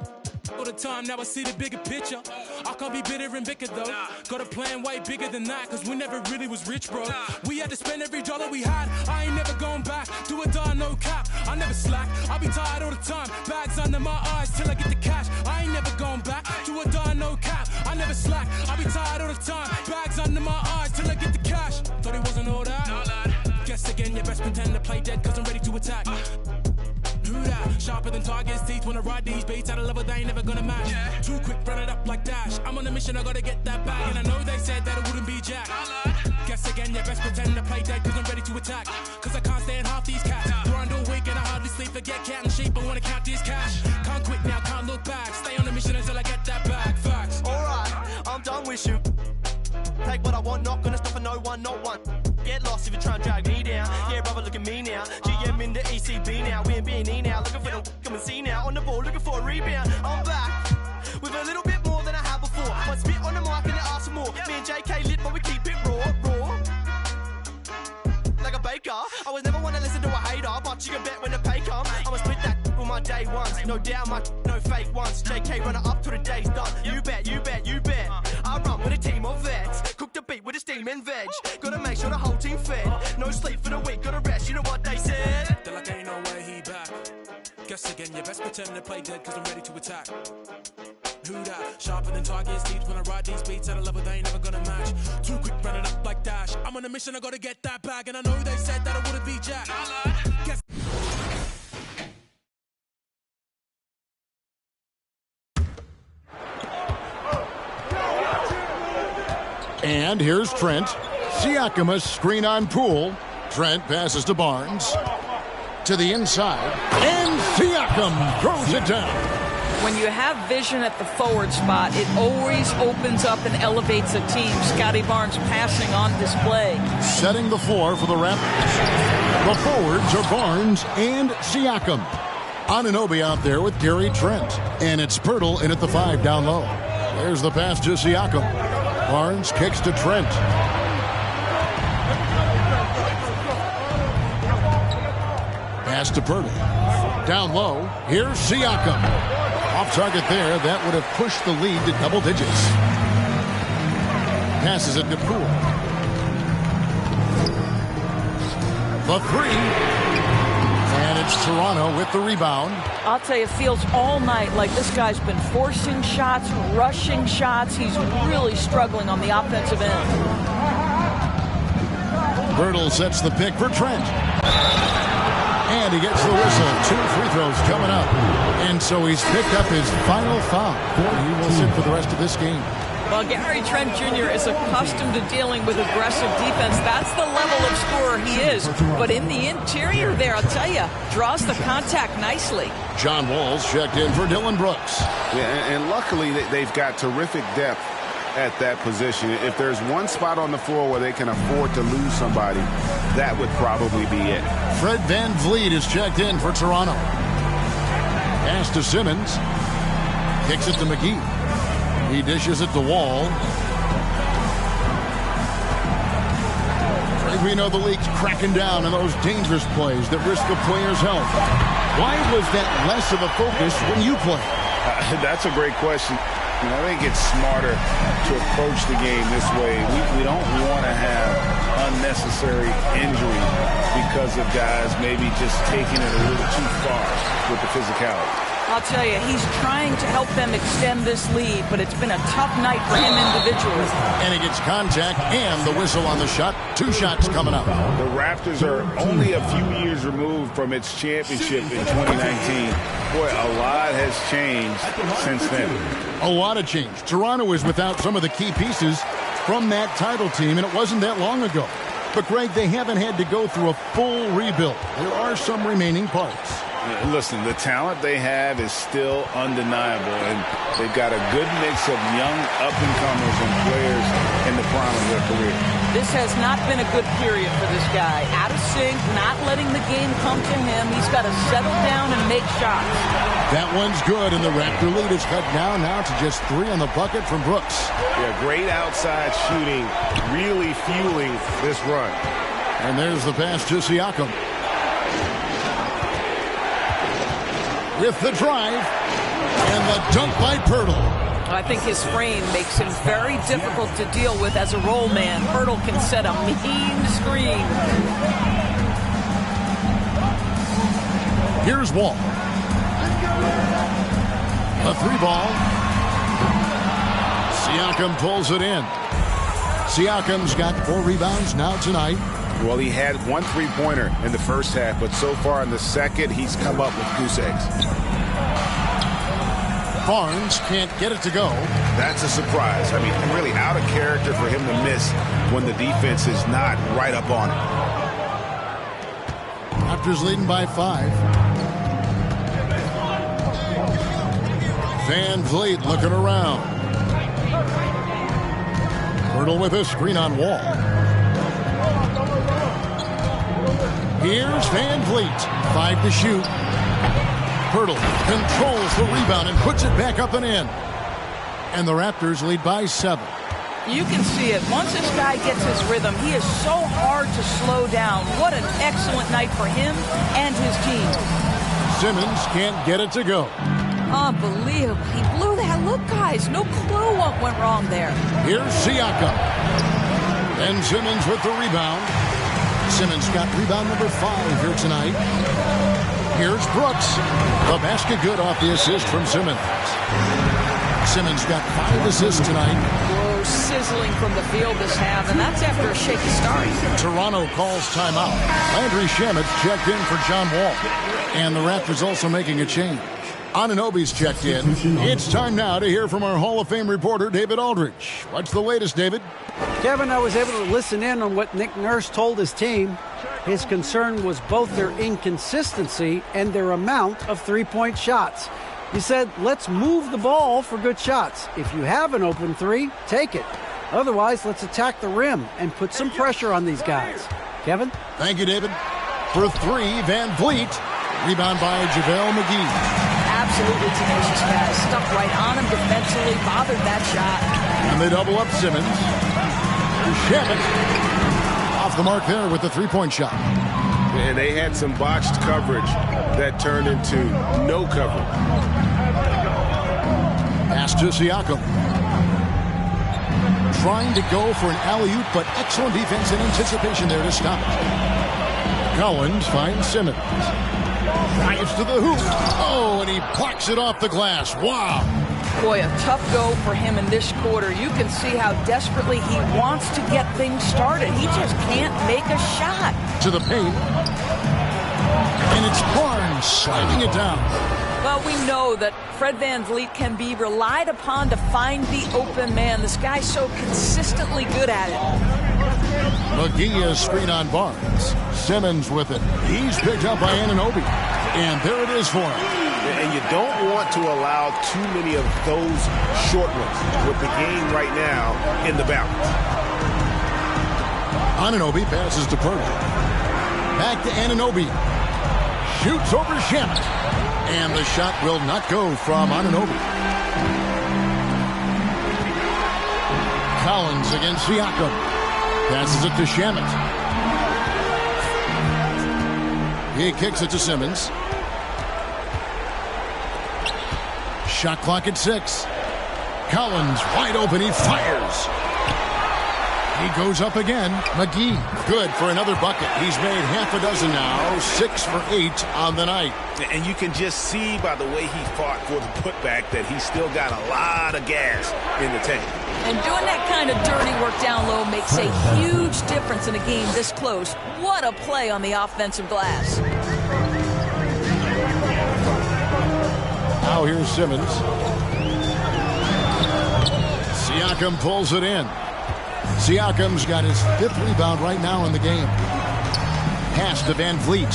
all the time, now I see the bigger picture. I can't be bitter and bicker though. Got a plan way bigger than that, cause we never really was rich, bro. We had to spend every dollar we had. I ain't never going back. Do or die, no cap. I never slack. I be tired all the time. Bags under my eyes till I get the cash. I ain't never going back. Do or die, no cap. I never slack. I be tired all the time. Bags under my eyes till I get the cash. Thought it wasn't all that. Guess again, you best pretend to play dead, cause I'm ready to attack. Who that? Sharper than tigers' teeth when I ride these beats at a level they ain't never gonna match. Too quick, run it up like Dash. I'm on a mission, I gotta get that bag. And I know they said that it wouldn't be Jack. Guess again, you best pretend to play dead, cause I'm ready to attack. Cause I can't stand half these cats. Grind all week and I hardly sleep. Forget cat and sheep, I wanna count this cash. Can't quit now, can't look back. Stay on a mission until I get that bag. Facts. Alright, I'm done with you. Take what I want, not gonna stop for no one, not one. Get lost if you try and drag me down. Yeah, brother, look at me now. GM in the ECB now. We in B&E now. Looking for the come and see now. On the ball, looking for a rebound. I'm back with a little bit more than I had before. One spit on the mic and they ask for more. Me and JK lit, but we keep it raw. Like a baker. I was never one to listen to a hater, but you can bet when the pay come. I'ma split that with my day ones. No doubt, no fake ones. JK runner up till the day's done. You bet, you bet, you bet. I run with a team of vets. Cook the beat with a steam and veg. Gotta make sure the whole team fed. No sleep for the week, gotta rest. You know what they said? They're like ain't no way he back. Guess again, you best pretend to play dead, cause I'm ready to attack. Who that? Sharper than tigers' teeth when I ride these beats at a level they ain't never gonna match. Too quick, run it up like Dash. I'm on a mission, I gotta get that bag. And I know they said that I wouldn't be Jack. Guess. And here's Trent. Siakam, a screen on Poole. Trent passes to Barnes. To the inside. And Siakam throws it down. When you have vision at the forward spot, it always opens up and elevates a team. Scotty Barnes passing on display. Setting the floor for the Raptors. The forwards are Barnes and Siakam. Anunoby out there with Gary Trent. And it's Pirtle in at the 5 down low. There's the pass to Siakam. Barnes kicks to Trent. Pass to Pirtle. Down low, here's Siakam. Off target there, that would have pushed the lead to double digits. Passes it to Poole. The 3. And it's Toronto with the rebound. I'll tell you, it feels all night like this guy's been forcing shots, rushing shots. He's really struggling on the offensive end. Pirtle sets the pick for Trent. And he gets the whistle. 2 free throws coming up. And so he's picked up his final foul. He will sit for the rest of this game. Well, Gary Trent Jr. is accustomed to dealing with aggressive defense. That's the level of scorer he is. But in the interior there, I'll tell you, draws the contact nicely. John Wall's checked in for Dylan Brooks. Yeah, and luckily they've got terrific depth at that position. If there's one spot on the floor where they can afford to lose somebody, that would probably be it. Fred VanVleet is checked in for Toronto. Pass to Simmons. Kicks it to McGee. He dishes it to Wall. We know the league's cracking down on those dangerous plays that risk a player's health. Why was that less of a focus when you play? That's a great question. I think it's smarter to approach the game this way. We don't want to have unnecessary injury because of guys maybe just taking it a little too far with the physicality. I'll tell you, he's trying to help them extend this lead, but it's been a tough night for him individually. And he gets contact and the whistle on the shot. 2 shots coming up. The Raptors are only a few years removed from its championship in 2019. Boy, a lot has changed since then. A lot of change. Toronto is without some of the key pieces from that title team, and it wasn't that long ago. But, Greg, they haven't had to go through a full rebuild. There are some remaining parts. Listen, the talent they have is still undeniable, and they've got a good mix of young up-and-comers and players in the prime of their career. This has not been a good period for this guy. Out of sync, not letting the game come to him. He's got to settle down and make shots. That one's good, and the Raptor lead is cut down now to just 3 on the bucket from Brooks. Yeah, great outside shooting, really fueling this run. And there's the pass to Siakam. With the drive and the dunk by Pirtle. I think his frame makes him very difficult to deal with as a roll man. Pirtle can set a mean screen. Here's Wall. A 3-ball. Siakam pulls it in. Siakam's got 4 rebounds now tonight. Well, he had 1 3-pointer in the first half, but so far in the second, he's come up with goose eggs. Barnes can't get it to go. That's a surprise. I mean, really out of character for him to miss when the defense is not right up on him. Raptors leading by 5. VanVleet looking around. Pirtle with a screen on Wall. Here's VanVleet. 5 to shoot. Pirtle controls the rebound and puts it back up and in. And the Raptors lead by 7. You can see it. Once this guy gets his rhythm, he is so hard to slow down. What an excellent night for him and his team. Simmons can't get it to go. Unbelievable. He blew that. Look, guys, no clue what went wrong there. Here's Siakam. And Simmons with the rebound. Simmons got rebound number 5 here tonight. Here's Brooks. The basket good off the assist from Simmons. Simmons got 5 assists tonight. Whoa, sizzling from the field this half, and that's after a shaky start. Toronto calls timeout. Landry Shamet checked in for John Wall. And the Raptors also making a change. Anunoby's checked in. It's time now to hear from our Hall of Fame reporter, David Aldridge. What's the latest, David? Kevin, I was able to listen in on what Nick Nurse told his team. His concern was both their inconsistency and their amount of three-point shots. He said, let's move the ball for good shots. If you have an open 3, take it. Otherwise, let's attack the rim and put some pressure on these guys. Kevin? Thank you, David. For 3, VanVleet. Rebound by JaVale McGee. Absolutely tenacious guys. Stuck right on him defensively, bothered that shot. And they double up Simmons. Shamet off the mark there with the 3-point shot. And they had some botched coverage that turned into no coverage. Pass to Siakam. Trying to go for an alley-oop, but excellent defense and anticipation there to stop it. Collins finds Simmons. Drives to the hoop. Oh, and he plucks it off the glass. Wow. Boy, a tough go for him in this quarter. You can see how desperately he wants to get things started. He just can't make a shot. To the paint. And it's Barnes sliding it down. Well, we know that Fred VanVleet can be relied upon to find the open man. This guy's so consistently good at it. McGee is screen on Barnes. Simmons with it. He's picked up by Anunoby. And there it is for him. And you don't want to allow too many of those short ones with the game right now in the balance. Anunoby passes to Purtle. Back to Anunoby. Shoots over Shamet. And the shot will not go from Anunoby. Collins against Siakam. Passes it to Shamet. He kicks it to Simmons. Shot clock at 6. Collins wide open. He fires. He goes up again. McGee, good for another bucket. He's made half a dozen now, 6 for 8 on the night. And you can just see by the way he fought for the putback that he's still got a lot of gas in the tank. And doing that kind of dirty work down low makes a huge difference in a game this close. What a play on the offensive glass. Now here's Simmons. Siakam pulls it in. Siakam's got his 5th rebound right now in the game. Pass to Van Vliet.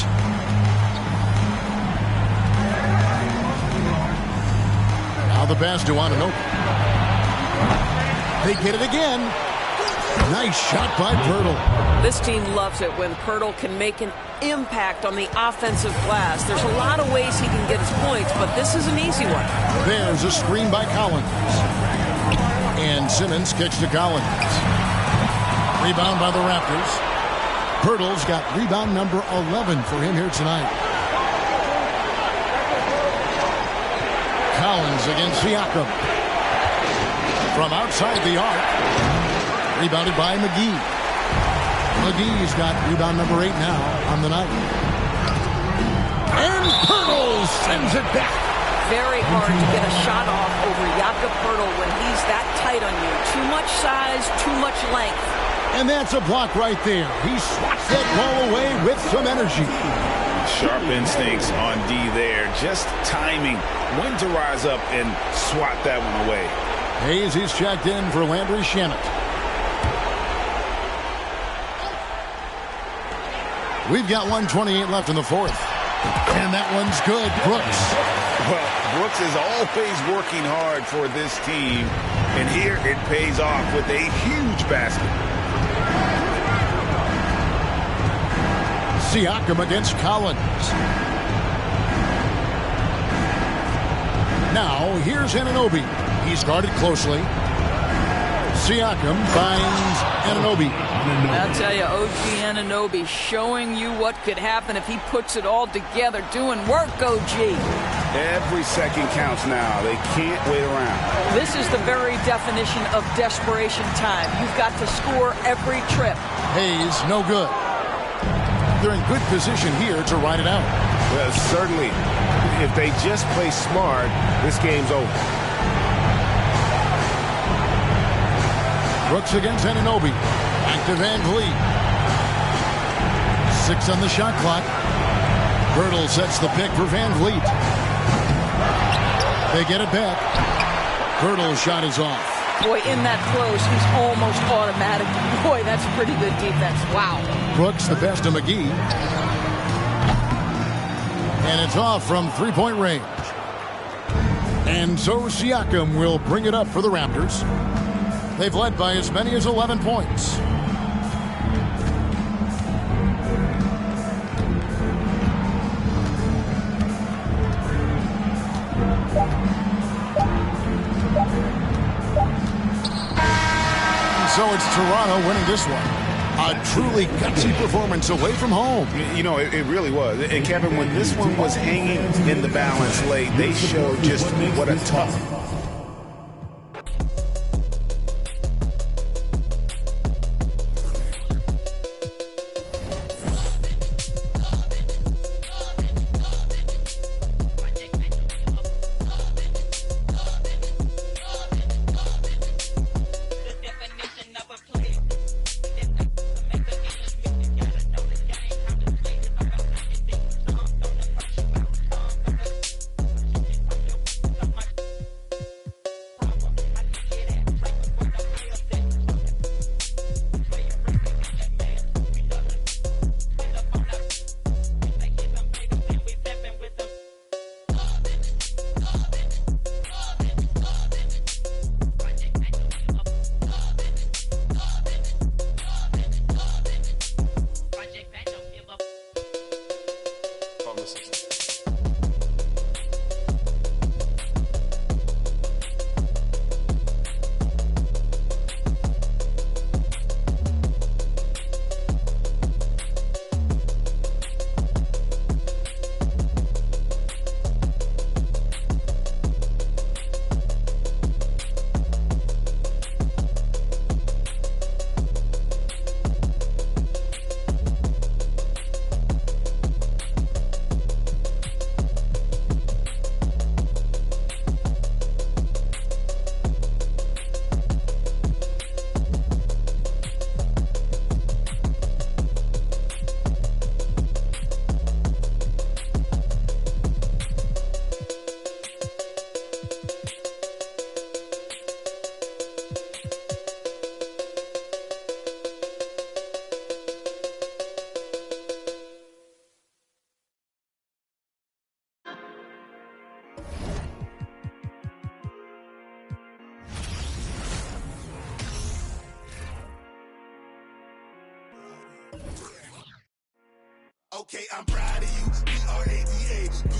Now the pass to Anunoby. They get it again. Nice shot by Purtle. This team loves it when Purtle can make an impact on the offensive glass. There's a lot of ways he can get his points, but this is an easy one. There's a screen by Collins. And Simmons kicks to Collins. Rebound by the Raptors. Purtle's got rebound number 11 for him here tonight. Collins against Siakam. From outside the arc. Rebounded by McGee. McGee's got rebound number 8 now on the night. And Purtle sends it back. Very hard to get a shot off over Jakob Purtle when he's that tight on you. Too much size, too much length. And that's a block right there. He swats that ball away with some energy. Sharp instincts on D there. Just timing when to rise up and swat that one away. Hayes is checked in for Landry Shamet. We've got 1:28 left in the 4th. And that one's good. Brooks. Well, Brooks is always working hard for this team. And here it pays off with a huge basket. Siakam against Collins. Now, here's Anunoby. He's guarded closely. Siakam finds Anunoby. I'll tell you, OG Anunoby showing you what could happen if he puts it all together. Doing work, OG. Every second counts now. They can't wait around. This is the very definition of desperation time. You've got to score every trip. Hayes, no good. They're in good position here to ride it out. Well, certainly. If they just play smart, this game's over. Brooks against Anunoby. Back to Van Vliet. 6 on the shot clock. Purtle sets the pick for Van Vliet. They get it back. Purtle's shot is off. Boy, in that close, he's almost automatic. Boy, that's pretty good defense. Wow. Brooks, the pass to McGee. And it's off from three-point range. And so Siakam will bring it up for the Raptors. They've led by as many as 11 points. So it's Toronto winning this one. A truly gutsy performance away from home. You know, it really was. And Kevin, when this one was hanging in the balance late, they showed just what a tough. athleticism. Okay, I'm proud of you. B-R-A-D-A.